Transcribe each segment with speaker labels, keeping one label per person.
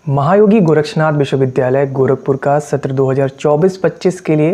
Speaker 1: महायोगी गोरक्षनाथ विश्वविद्यालय गोरखपुर का सत्र 2024-25 के लिए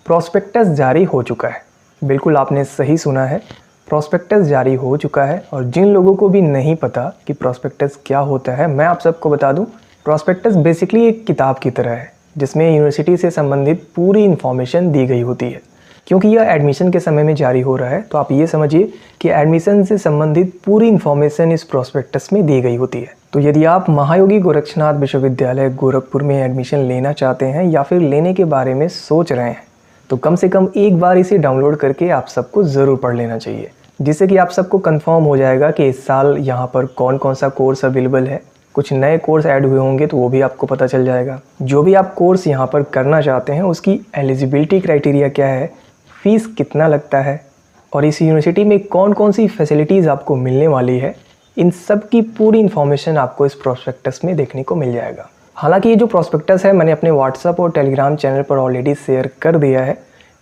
Speaker 1: प्रॉस्पेक्टस जारी हो चुका है। बिल्कुल आपने सही सुना है, प्रॉस्पेक्टस जारी हो चुका है। और जिन लोगों को भी नहीं पता कि प्रॉस्पेक्टस क्या होता है, मैं आप सबको बता दूं, प्रॉस्पेक्टस बेसिकली एक किताब की तरह है जिसमें यूनिवर्सिटी से संबंधित पूरी इन्फॉर्मेशन दी गई होती है। क्योंकि यह एडमिशन के समय में जारी हो रहा है, तो आप ये समझिए कि एडमिशन से संबंधित पूरी इन्फॉर्मेशन इस प्रॉस्पेक्टस में दी गई होती है। तो यदि आप महायोगी गोरक्षनाथ विश्वविद्यालय गोरखपुर में एडमिशन लेना चाहते हैं या फिर लेने के बारे में सोच रहे हैं, तो कम से कम एक बार इसे डाउनलोड करके आप सबको ज़रूर पढ़ लेना चाहिए, जिससे कि आप सबको कंफर्म हो जाएगा कि इस साल यहाँ पर कौन कौन सा कोर्स अवेलेबल है। कुछ नए कोर्स ऐड हुए होंगे तो वो भी आपको पता चल जाएगा। जो भी आप कोर्स यहाँ पर करना चाहते हैं उसकी एलिजिबिलिटी क्राइटेरिया क्या है, फ़ीस कितना लगता है और इस यूनिवर्सिटी में कौन कौन सी फैसिलिटीज़ आपको मिलने वाली है, इन सब की पूरी इन्फॉर्मेशन आपको इस प्रॉस्पेक्टस में देखने को मिल जाएगा। हालांकि ये जो प्रॉस्पेक्टस है मैंने अपने व्हाट्सअप और टेलीग्राम चैनल पर ऑलरेडी शेयर कर दिया है,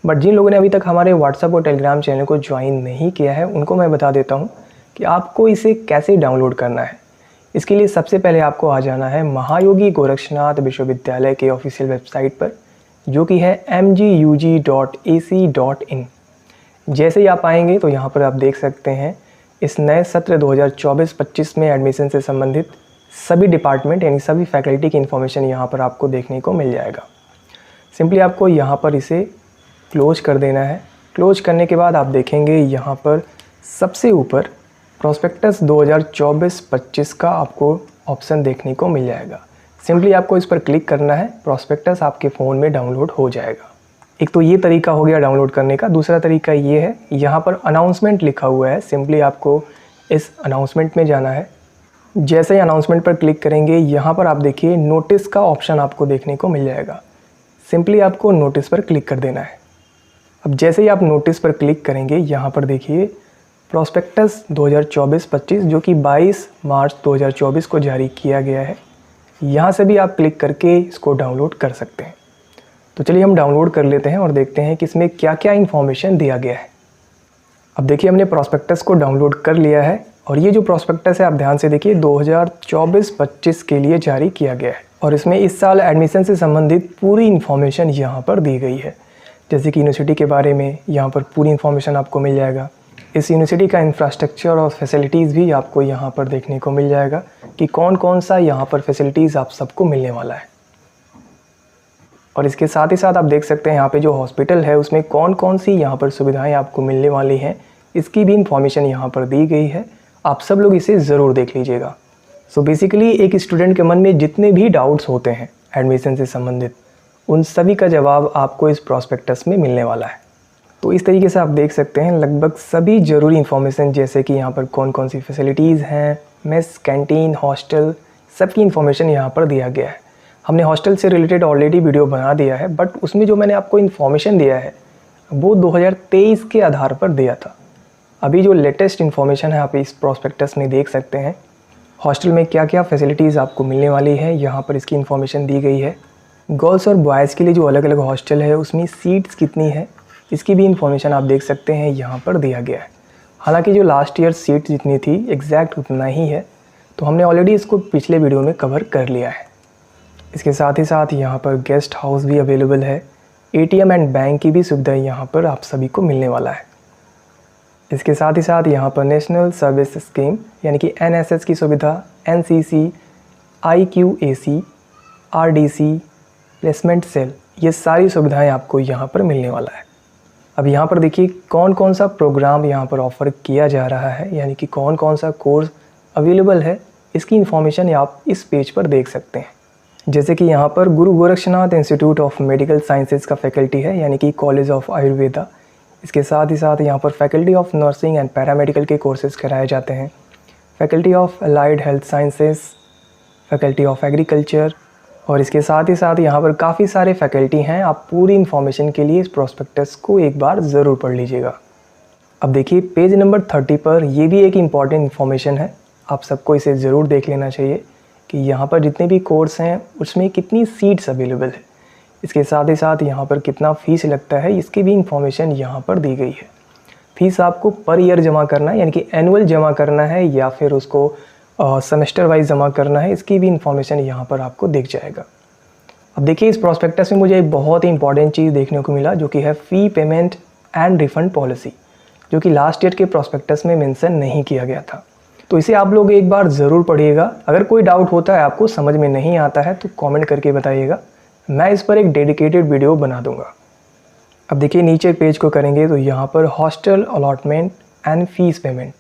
Speaker 1: बट जिन लोगों ने अभी तक हमारे व्हाट्सअप और टेलीग्राम चैनल को ज्वाइन नहीं किया है उनको मैं बता देता हूँ कि आपको इसे कैसे डाउनलोड करना है। इसके लिए सबसे पहले आपको आ जाना है महायोगी गोरक्षनाथ विश्वविद्यालय के ऑफिशियल वेबसाइट पर, जो कि है mgug.ac.in। जैसे ही आप आएंगे तो यहाँ पर आप देख सकते हैं इस नए सत्र 2024-25 में एडमिशन से संबंधित सभी डिपार्टमेंट यानी सभी फैकल्टी की इन्फॉर्मेशन यहाँ पर आपको देखने को मिल जाएगा। सिंपली आपको यहाँ पर इसे क्लोज कर देना है। क्लोज करने के बाद आप देखेंगे यहाँ पर सबसे ऊपर प्रॉस्पेक्टस 2024-25 का आपको ऑप्शन देखने को मिल जाएगा। सिंपली आपको इस पर क्लिक करना है, प्रॉस्पेक्टस आपके फ़ोन में डाउनलोड हो जाएगा। एक तो ये तरीका हो गया डाउनलोड करने का। दूसरा तरीका ये है, यहाँ पर अनाउंसमेंट लिखा हुआ है, सिंपली आपको इस अनाउंसमेंट में जाना है। जैसे ही अनाउंसमेंट पर क्लिक करेंगे यहाँ पर आप देखिए नोटिस का ऑप्शन आपको देखने को मिल जाएगा। सिंपली आपको नोटिस पर क्लिक कर देना है। अब जैसे ही आप नोटिस पर क्लिक करेंगे यहाँ पर देखिए प्रॉस्पेक्टस 2024-25 जो कि 22 मार्च 2024 को जारी किया गया है, यहाँ से भी आप क्लिक करके इसको डाउनलोड कर सकते हैं। तो चलिए हम डाउनलोड कर लेते हैं और देखते हैं कि इसमें क्या क्या इन्फॉर्मेशन दिया गया है। अब देखिए हमने प्रॉस्पेक्टस को डाउनलोड कर लिया है और ये जो प्रॉस्पेक्टस है आप ध्यान से देखिए 2024-25 के लिए जारी किया गया है और इसमें इस साल एडमिशन से संबंधित पूरी इन्फॉर्मेशन यहाँ पर दी गई है। जैसे कि यूनिवर्सिटी के बारे में यहाँ पर पूरी इन्फॉर्मेशन आपको मिल जाएगा। इस यूनिवर्सिटी का इंफ्रास्ट्रक्चर और फैसिलिटीज़ भी आपको यहाँ पर देखने को मिल जाएगा कि कौन कौन सा यहाँ पर फैसिलिटीज़ आप सबको मिलने वाला है। और इसके साथ ही साथ आप देख सकते हैं यहाँ पे जो हॉस्पिटल है उसमें कौन कौन सी यहाँ पर सुविधाएं आपको मिलने वाली हैं, इसकी भी इन्फॉर्मेशन यहाँ पर दी गई है। आप सब लोग इसे ज़रूर देख लीजिएगा। सो बेसिकली एक स्टूडेंट के मन में जितने भी डाउट्स होते हैं एडमिशन से संबंधित, उन सभी का जवाब आपको इस प्रॉस्पेक्टस में मिलने वाला है। तो इस तरीके से आप देख सकते हैं लगभग सभी ज़रूरी इन्फॉर्मेशन, जैसे कि यहाँ पर कौन कौन सी फैसिलिटीज़ हैं, मेस, कैंटीन, हॉस्टल, सबकी इन्फॉर्मेशन यहाँ पर दिया गया है। हमने हॉस्टल से रिलेटेड ऑलरेडी वीडियो बना दिया है, बट उसमें जो मैंने आपको इन्फॉर्मेशन दिया है वो 2023 के आधार पर दिया था। अभी जो लेटेस्ट इन्फॉर्मेशन है आप इस प्रॉस्पेक्टस में देख सकते हैं। हॉस्टल में क्या क्या फैसिलिटीज़ आपको मिलने वाली है यहाँ पर इसकी इन्फॉर्मेशन दी गई है। गर्ल्स और बॉयज़ के लिए जो अलग अलग हॉस्टल है उसमें सीट्स कितनी है, इसकी भी इन्फॉर्मेशन आप देख सकते हैं यहाँ पर दिया गया है। हालांकि जो लास्ट ईयर सीट जितनी थी एग्जैक्ट उतना ही है, तो हमने ऑलरेडी इसको पिछले वीडियो में कवर कर लिया है। इसके साथ ही साथ यहाँ पर गेस्ट हाउस भी अवेलेबल है। एटीएम एंड बैंक की भी सुविधा यहाँ पर आप सभी को मिलने वाला है। इसके साथ ही साथ यहाँ पर नेशनल सर्विस स्कीम यानी कि NSS की सुविधा, NCC, IQAC, RDC, placement cell, ये सारी सुविधाएं आपको यहाँ पर मिलने वाला है। अब यहाँ पर देखिए कौन कौन सा प्रोग्राम यहाँ पर ऑफ़र किया जा रहा है, यानी कि कौन कौन सा कोर्स अवेलेबल है, इसकी इन्फॉर्मेशन आप इस पेज पर देख सकते हैं। जैसे कि यहाँ पर Guru Gorakshnath institute of medical sciences का फैकल्टी है, यानी कि कॉलेज ऑफ आयुर्वेदा। इसके साथ ही साथ यहाँ पर faculty of nursing and paramedical के कोर्सेज़ कराए जाते हैं। Faculty of allied health sciences, faculty of agriculture, और इसके साथ ही साथ यहाँ पर काफ़ी सारे फैकल्टी हैं। आप पूरी इन्फॉर्मेशन के लिए इस प्रॉस्पेक्टस को एक बार ज़रूर पढ़ लीजिएगा। अब देखिए पेज नंबर 30 पर ये भी एक इम्पॉर्टेंट इन्फॉर्मेशन है, आप सबको इसे ज़रूर देख लेना चाहिए कि यहाँ पर जितने भी कोर्स हैं उसमें कितनी सीट्स अवेलेबल है। इसके साथ ही साथ यहाँ पर कितना फ़ीस लगता है, इसकी भी इन्फॉर्मेशन यहाँ पर दी गई है। फ़ीस आपको पर ईयर जमा करना है, यानी कि एनुअल जमा करना है, या फिर उसको सेमेस्टर वाइज जमा करना है, इसकी भी इन्फॉर्मेशन यहाँ पर आपको दिख जाएगा। अब देखिए इस प्रोस्पेक्टस में मुझे एक बहुत ही इंपॉर्टेंट चीज़ देखने को मिला, जो कि है फ़ी पेमेंट एंड रिफ़ंड पॉलिसी, जो कि लास्ट ईयर के प्रोस्पेक्टस में मेंशन नहीं किया गया था। तो इसे आप लोग एक बार ज़रूर पढ़िएगा। अगर कोई डाउट होता है, आपको समझ में नहीं आता है, तो कमेंट करके बताइएगा, मैं इस पर एक डेडिकेटेड वीडियो बना दूंगा। अब देखिए नीचे पेज को करेंगे तो यहाँ पर hostel allotment and fees payment,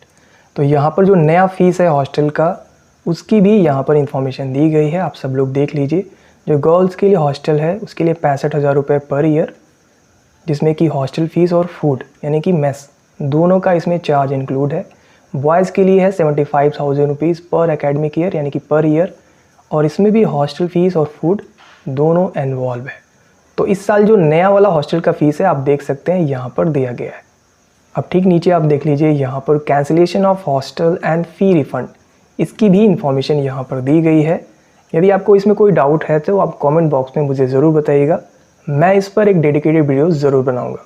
Speaker 1: तो यहाँ पर जो नया फ़ीस है हॉस्टल का, उसकी भी यहाँ पर इंफॉर्मेशन दी गई है, आप सब लोग देख लीजिए। जो गर्ल्स के लिए हॉस्टल है उसके लिए 65,000 रुपये पर ईयर, जिसमें कि हॉस्टल फ़ीस और फूड यानी कि मेस दोनों का इसमें चार्ज इंक्लूड है। बॉयज़ के लिए है 75,000 रुपीज़ पर एकेडमिक ईयर यानी कि पर ईयर, और इसमें भी हॉस्टल फ़ीस और फूड दोनों इन्वॉल्व है। तो इस साल जो नया वाला हॉस्टल का फ़ीस है आप देख सकते हैं यहाँ पर दिया गया है। अब ठीक नीचे आप देख लीजिए, यहाँ पर cancellation of hostel and fee refund, इसकी भी इंफॉर्मेशन यहाँ पर दी गई है। यदि आपको इसमें कोई डाउट है तो आप कमेंट बॉक्स में मुझे ज़रूर बताइएगा, मैं इस पर एक डेडिकेटेड वीडियो ज़रूर बनाऊँगा।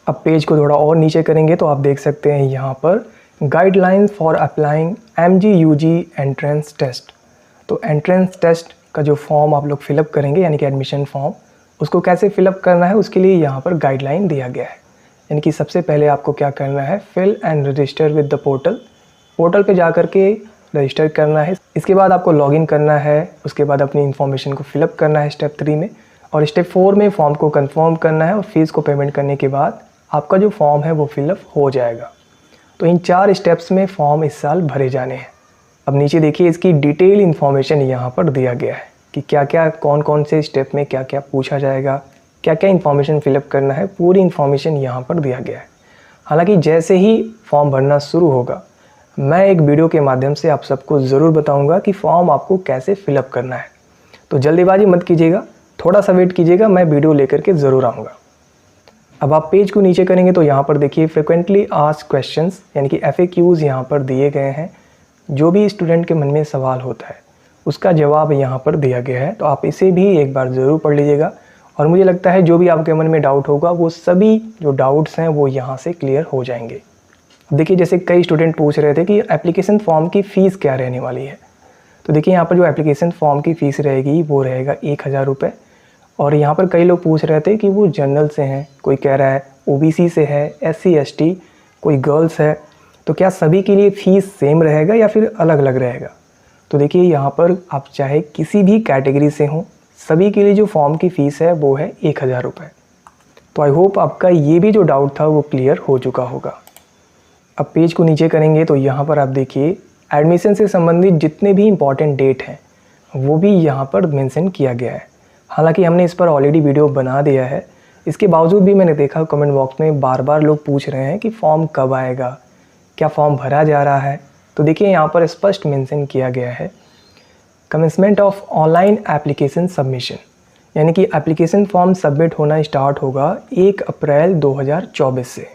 Speaker 1: अब पेज को थोड़ा और नीचे करेंगे तो आप देख सकते हैं यहाँ पर guidelines for applying MG UG entrance test. तो एंट्रेंस टेस्ट का जो फॉर्म आप लोग फिलअप करेंगे यानी कि एडमिशन फॉर्म, उसको कैसे फिलअप करना है उसके लिए यहाँ पर गाइडलाइन दिया गया है। यानी कि सबसे पहले आपको क्या करना है, fill and register with the portal पे जा कर के रजिस्टर करना है। इसके बाद आपको लॉगिन करना है, उसके बाद अपनी इन्फॉर्मेशन को फिलअप करना है स्टेप 3 में, और स्टेप 4 में फॉर्म को कंफर्म करना है, और फीस को पेमेंट करने के बाद आपका जो फॉर्म है वो फिलअप हो जाएगा। तो इन 4 स्टेप्स में फॉर्म इस साल भरे जाने हैं। अब नीचे देखिए इसकी डिटेल इन्फॉर्मेशन यहाँ पर दिया गया है कि क्या क्या कौन कौन से स्टेप में क्या क्या पूछा जाएगा, क्या क्या इन्फॉर्मेशन फिलअप करना है, पूरी इन्फॉर्मेशन यहाँ पर दिया गया है। हालांकि जैसे ही फॉर्म भरना शुरू होगा, मैं एक वीडियो के माध्यम से आप सबको ज़रूर बताऊँगा कि फॉर्म आपको कैसे फिलअप करना है। तो जल्दीबाजी मत कीजिएगा, थोड़ा सा वेट कीजिएगा, मैं वीडियो लेकर के ज़रूर आऊँगा। अब आप पेज को नीचे करेंगे तो यहाँ पर देखिए फ्रिक्वेंटली आस्क्ड क्वेश्चंस यानी कि FAQs यहाँ पर दिए गए हैं। जो भी स्टूडेंट के मन में सवाल होता है उसका जवाब यहाँ पर दिया गया है, तो आप इसे भी एक बार ज़रूर पढ़ लीजिएगा। और मुझे लगता है जो भी आपके मन में डाउट होगा वो सभी जो डाउट्स हैं वो यहाँ से क्लियर हो जाएंगे। देखिए जैसे कई स्टूडेंट पूछ रहे थे कि एप्लीकेशन फॉर्म की फ़ीस क्या रहने वाली है, तो देखिए यहाँ पर जो एप्लीकेशन फॉर्म की फ़ीस रहेगी वो रहेगा 1,000 रुपये। और यहाँ पर कई लोग पूछ रहे थे कि वो जनरल से हैं, कोई कह रहा है OBC से है, SC ST, कोई गर्ल्स है, तो क्या सभी के लिए फ़ीस सेम रहेगा या फिर अलग अलग रहेगा। तो देखिए यहाँ पर आप चाहे किसी भी कैटेगरी से हों, सभी के लिए जो फॉर्म की फ़ीस है वो है 1,000 रुपये। तो आई होप आपका ये भी जो डाउट था वो क्लियर हो चुका होगा। अब पेज को नीचे करेंगे तो यहाँ पर आप देखिए एडमिशन से संबंधित जितने भी इम्पॉर्टेंट डेट हैं वो भी यहाँ पर मेंशन किया गया है। हालांकि हमने इस पर ऑलरेडी वीडियो बना दिया है, इसके बावजूद भी मैंने देखा कमेंट बॉक्स में बार बार लोग पूछ रहे हैं कि फॉर्म कब आएगा, क्या फॉर्म भरा जा रहा है। तो देखिए यहाँ पर स्पष्ट मेंशन किया गया है commencement of online application submission, यानी कि एप्लीकेशन फॉर्म सबमिट होना स्टार्ट होगा 1 अप्रैल 2024 से।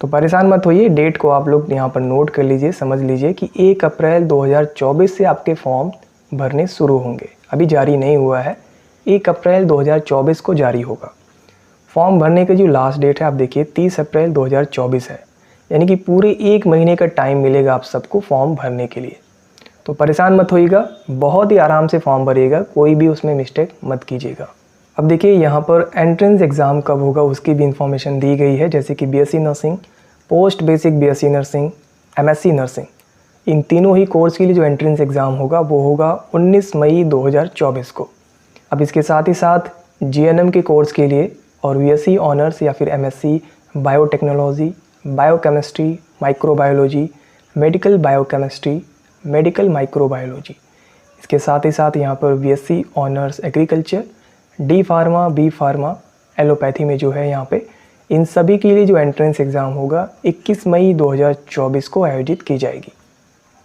Speaker 1: तो परेशान मत होइए, डेट को आप लोग यहाँ पर नोट कर लीजिए, समझ लीजिए कि 1 अप्रैल 2024 से आपके फॉर्म भरने शुरू होंगे। अभी जारी नहीं हुआ है, 1 अप्रैल 2024 को जारी होगा। फॉर्म भरने की जो लास्ट डेट है आप देखिए 30 अप्रैल 2024 है, यानी कि पूरे 1 महीने का टाइम मिलेगा आप सबको फॉर्म भरने के लिए। तो परेशान मत होइएगा, बहुत ही आराम से फॉर्म भरिएगा, कोई भी उसमें मिस्टेक मत कीजिएगा। अब देखिए यहाँ पर एंट्रेंस एग्ज़ाम कब होगा उसकी भी इंफॉर्मेशन दी गई है, जैसे कि BSc nursing, post basic BSc nursing, MSc nursing, इन तीनों ही कोर्स के लिए जो एंट्रेंस एग्ज़ाम होगा वो होगा 19 मई 2024 को। अब इसके साथ ही साथ GNM के कोर्स के लिए और BSc ऑनर्स या फिर MSc biotechnology, biochemistry, microbiology, medical biochemistry, medical microbiology, इसके साथ ही साथ यहाँ पर BSc honours agriculture, D pharma, B pharma, allopathy में जो है यहाँ पे, इन सभी के लिए जो एंट्रेंस एग्ज़ाम होगा 21 मई 2024 को आयोजित की जाएगी।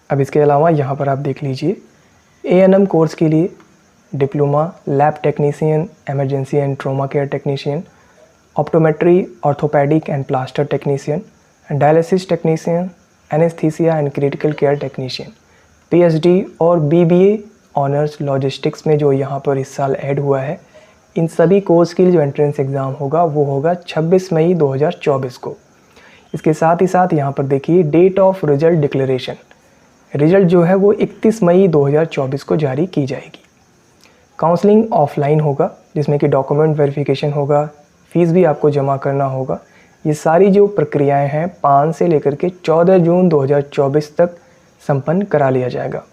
Speaker 1: अब इसके अलावा यहाँ पर आप देख लीजिए ANM कोर्स के लिए diploma lab technician, emergency and trauma care technician, optometry, orthopaedic and plaster technician, dialysis technician, anaesthesia and critical care technician, PhD और BBA ऑनर्स लॉजिस्टिक्स में जो यहाँ पर इस साल ऐड हुआ है, इन सभी कोर्स के लिए जो एंट्रेंस एग्ज़ाम होगा वो होगा 26 मई 2024 को। इसके साथ ही साथ यहाँ पर देखिए date of result declaration, result जो है वो 31 मई 2024 को जारी की जाएगी। काउंसलिंग ऑफलाइन होगा, जिसमें कि डॉक्यूमेंट वेरिफिकेशन होगा, फ़ीस भी आपको जमा करना होगा। ये सारी जो प्रक्रियाएं हैं 5 से लेकर के 14 जून 2024 तक संपन्न करा लिया जाएगा।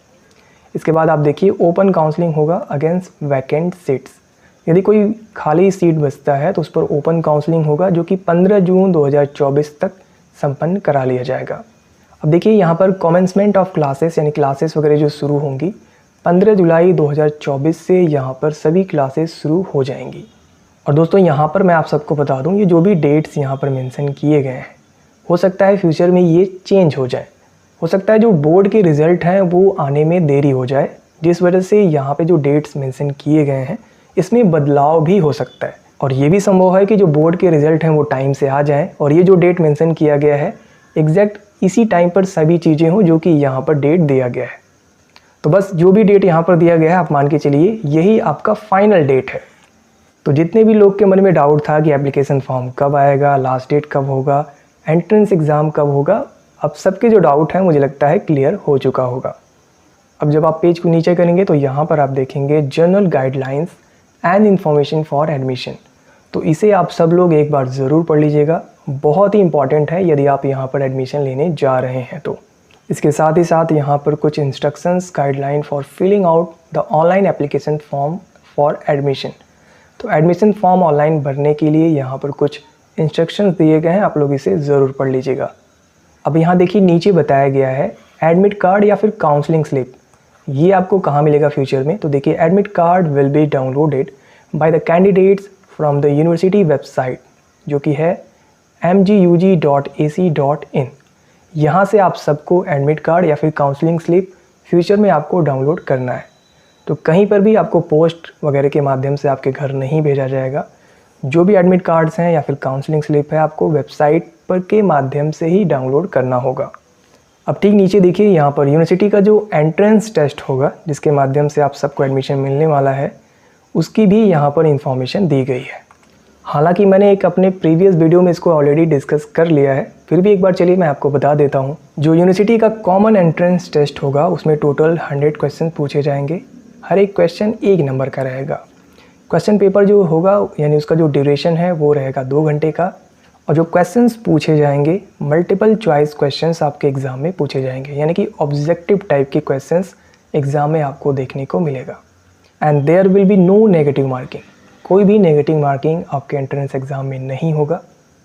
Speaker 1: इसके बाद आप देखिए ओपन काउंसलिंग होगा अगेंस्ट वैकेंट सीट्स। यदि कोई खाली सीट बचता है तो उस पर ओपन काउंसलिंग होगा, जो कि 15 जून 2024 तक संपन्न करा लिया जाएगा। अब देखिए यहाँ पर कमेंसमेंट ऑफ क्लासेस यानी क्लासेस वगैरह जो शुरू होंगी 15 जुलाई 2024 से यहाँ पर सभी क्लासेस शुरू हो जाएंगी। और दोस्तों यहाँ पर मैं आप सबको बता दूँ, ये जो भी डेट्स यहाँ पर मेंशन किए गए हैं, हो सकता है फ्यूचर में ये चेंज हो जाए। हो सकता है जो बोर्ड के रिज़ल्ट हैं वो आने में देरी हो जाए, जिस वजह से यहाँ पे जो डेट्स मेंशन किए गए हैं इसमें बदलाव भी हो सकता है। और ये भी संभव है कि जो बोर्ड के रिज़ल्ट हैं वो टाइम से आ जाएँ और ये जो डेट मेंशन किया गया है एग्जैक्ट इसी टाइम पर सभी चीज़ें हों जो कि यहाँ पर डेट दिया गया है। तो बस जो भी डेट यहाँ पर दिया गया है आप मान के चलिए यही आपका फाइनल डेट है। तो जितने भी लोग के मन में डाउट था कि एप्लीकेशन फॉर्म कब आएगा, लास्ट डेट कब होगा, एंट्रेंस एग्ज़ाम कब होगा, अब सबके जो डाउट हैं मुझे लगता है क्लियर हो चुका होगा। अब जब आप पेज को नीचे करेंगे तो यहाँ पर आप देखेंगे general guidelines and information for admission. तो इसे आप सब लोग एक बार ज़रूर पढ़ लीजिएगा, बहुत ही इंपॉर्टेंट है यदि आप यहाँ पर एडमिशन लेने जा रहे हैं तो। इसके साथ ही साथ यहाँ पर कुछ instructions guideline for filling out the online application form for admission. तो एडमिशन फॉर्म ऑनलाइन भरने के लिए यहाँ पर कुछ इंस्ट्रक्शंस दिए गए हैं, आप लोग इसे ज़रूर पढ़ लीजिएगा। अब यहाँ देखिए नीचे बताया गया है एडमिट कार्ड या फिर काउंसलिंग स्लिप, ये आपको कहाँ मिलेगा फ्यूचर में। तो देखिए admit card will be downloaded by the candidates from the university website, जो कि है mgug.ac.in। यहाँ से आप सबको एडमिट कार्ड या फिर काउंसलिंग स्लिप फ्यूचर में आपको डाउनलोड करना है। तो कहीं पर भी आपको पोस्ट वगैरह के माध्यम से आपके घर नहीं भेजा जाएगा। जो भी एडमिट कार्ड्स हैं या फिर काउंसलिंग स्लिप है आपको वेबसाइट पर के माध्यम से ही डाउनलोड करना होगा। अब ठीक नीचे देखिए यहाँ पर यूनिवर्सिटी का जो एंट्रेंस टेस्ट होगा जिसके माध्यम से आप सबको एडमिशन मिलने वाला है, उसकी भी यहाँ पर इंफॉर्मेशन दी गई है। हालांकि मैंने एक अपने प्रीवियस वीडियो में इसको ऑलरेडी डिस्कस कर लिया है, फिर भी एक बार चलिए मैं आपको बता देता हूँ। जो यूनिवर्सिटी का कॉमन एंट्रेंस टेस्ट होगा उसमें टोटल 100 क्वेश्चन पूछे जाएंगे। हर एक क्वेश्चन 1 नंबर का रहेगा। क्वेश्चन पेपर जो होगा यानी उसका जो ड्यूरेशन है वो रहेगा 2 घंटे का। और जो क्वेश्चंस पूछे जाएंगे मल्टीपल चॉइस क्वेश्चंस आपके एग्ज़ाम में पूछे जाएंगे, यानी कि ऑब्जेक्टिव टाइप के क्वेश्चंस एग्ज़ाम में आपको देखने को मिलेगा। And there will be no negative marking, कोई भी नेगेटिव मार्किंग आपके एंट्रेंस एग्ज़ाम में नहीं होगा।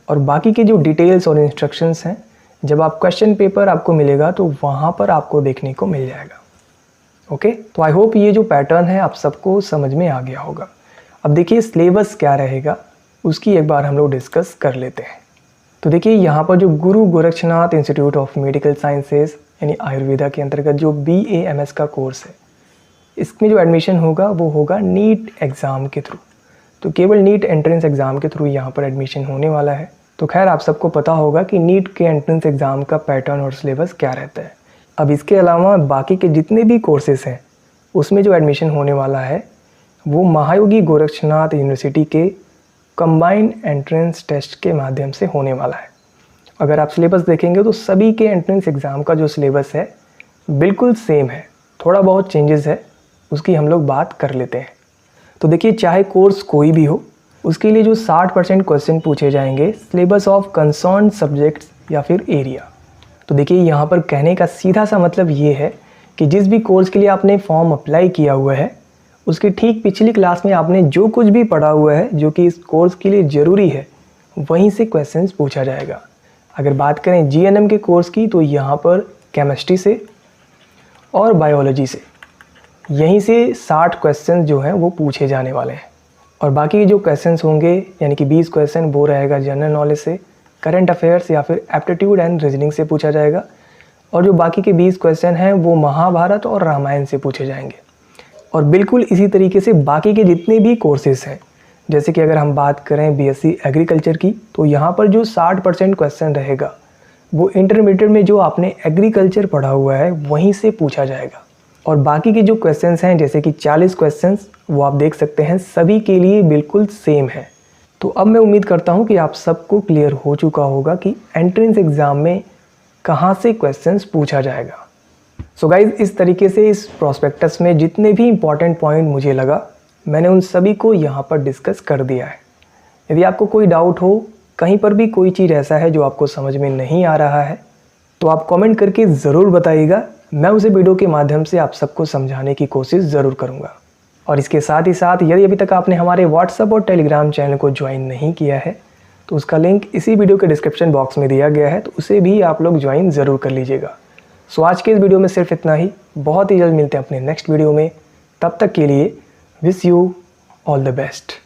Speaker 1: और बाकी के जो डिटेल्स और इंस्ट्रक्शंस हैं जब आप क्वेश्चन पेपर आपको मिलेगा तो वहाँ पर आपको देखने को मिल जाएगा। ओके, तो आई होप ये जो पैटर्न है आप सबको समझ में आ गया होगा। अब देखिए सिलेबस क्या रहेगा उसकी एक बार हम लोग डिस्कस कर लेते हैं। तो देखिए यहाँ पर जो Guru Gorakshnath institute of medical sciences यानी आयुर्वेदा के अंतर्गत जो BAMS का कोर्स है, इसमें जो एडमिशन होगा वो होगा नीट एग्ज़ाम के थ्रू। तो केवल नीट एंट्रेंस एग्ज़ाम के थ्रू यहाँ पर एडमिशन होने वाला है। तो खैर आप सबको पता होगा कि नीट के एंट्रेंस एग्ज़ाम का पैटर्न और सिलेबस क्या रहता है। अब इसके अलावा बाकी के जितने भी कोर्सेस हैं उसमें जो एडमिशन होने वाला है वो महायोगी गोरक्षनाथ यूनिवर्सिटी के कंबाइंड एंट्रेंस टेस्ट के माध्यम से होने वाला है। अगर आप सिलेबस देखेंगे तो सभी के एंट्रेंस एग्ज़ाम का जो सिलेबस है बिल्कुल सेम है, थोड़ा बहुत चेंजेस है, उसकी हम लोग बात कर लेते हैं। तो देखिए चाहे कोर्स कोई भी हो उसके लिए जो 60% क्वेश्चन पूछे जाएंगे सिलेबस ऑफ कंसर्न सब्जेक्ट्स या फिर एरिया। तो देखिए यहाँ पर कहने का सीधा सा मतलब ये है कि जिस भी कोर्स के लिए आपने फॉर्म अप्लाई किया हुआ है उसकी ठीक पिछली क्लास में आपने जो कुछ भी पढ़ा हुआ है जो कि इस कोर्स के लिए ज़रूरी है वहीं से क्वेश्चंस पूछा जाएगा। अगर बात करें GNM के कोर्स की तो यहाँ पर केमिस्ट्री से और बायोलॉजी से यहीं से 60 क्वेश्चन जो हैं वो पूछे जाने वाले हैं। और बाकी जो क्वेश्चंस होंगे यानी कि 20 क्वेश्चन वो रहेगा जनरल नॉलेज से, करंट अफेयर्स या फिर एप्टीट्यूड एंड रीजनिंग से पूछा जाएगा। और जो बाकी के 20 क्वेश्चन हैं वो महाभारत और रामायण से पूछे जाएंगे। और बिल्कुल इसी तरीके से बाकी के जितने भी कोर्सेज हैं, जैसे कि अगर हम बात करें BSc एग्रीकल्चर की तो यहाँ पर जो 60% क्वेश्चन रहेगा वो इंटरमीडिएट में जो आपने एग्रीकल्चर पढ़ा हुआ है वहीं से पूछा जाएगा। और बाकी के जो क्वेश्चंस हैं जैसे कि 40 क्वेश्चंस वो आप देख सकते हैं सभी के लिए बिल्कुल सेम है। तो अब मैं उम्मीद करता हूँ कि आप सबको क्लियर हो चुका होगा कि एंट्रेंस एग्ज़ाम में कहाँ से क्वेश्चंस पूछा जाएगा। सो गाइज, इस तरीके से इस प्रॉस्पेक्टस में जितने भी इंपॉर्टेंट पॉइंट मुझे लगा मैंने उन सभी को यहाँ पर डिस्कस कर दिया है। यदि आपको कोई डाउट हो, कहीं पर भी कोई चीज़ ऐसा है जो आपको समझ में नहीं आ रहा है, तो आप कमेंट करके ज़रूर बताइएगा। मैं उसे वीडियो के माध्यम से आप सबको समझाने की कोशिश ज़रूर करूँगा। और इसके साथ ही साथ यदि अभी तक आपने हमारे व्हाट्सएप और टेलीग्राम चैनल को ज्वाइन नहीं किया है तो उसका लिंक इसी वीडियो के डिस्क्रिप्शन बॉक्स में दिया गया है, तो उसे भी आप लोग ज्वाइन ज़रूर कर लीजिएगा। सो आज के इस वीडियो में सिर्फ इतना ही। बहुत ही जल्द मिलते हैं अपने नेक्स्ट वीडियो में। तब तक के लिए wish you all the best.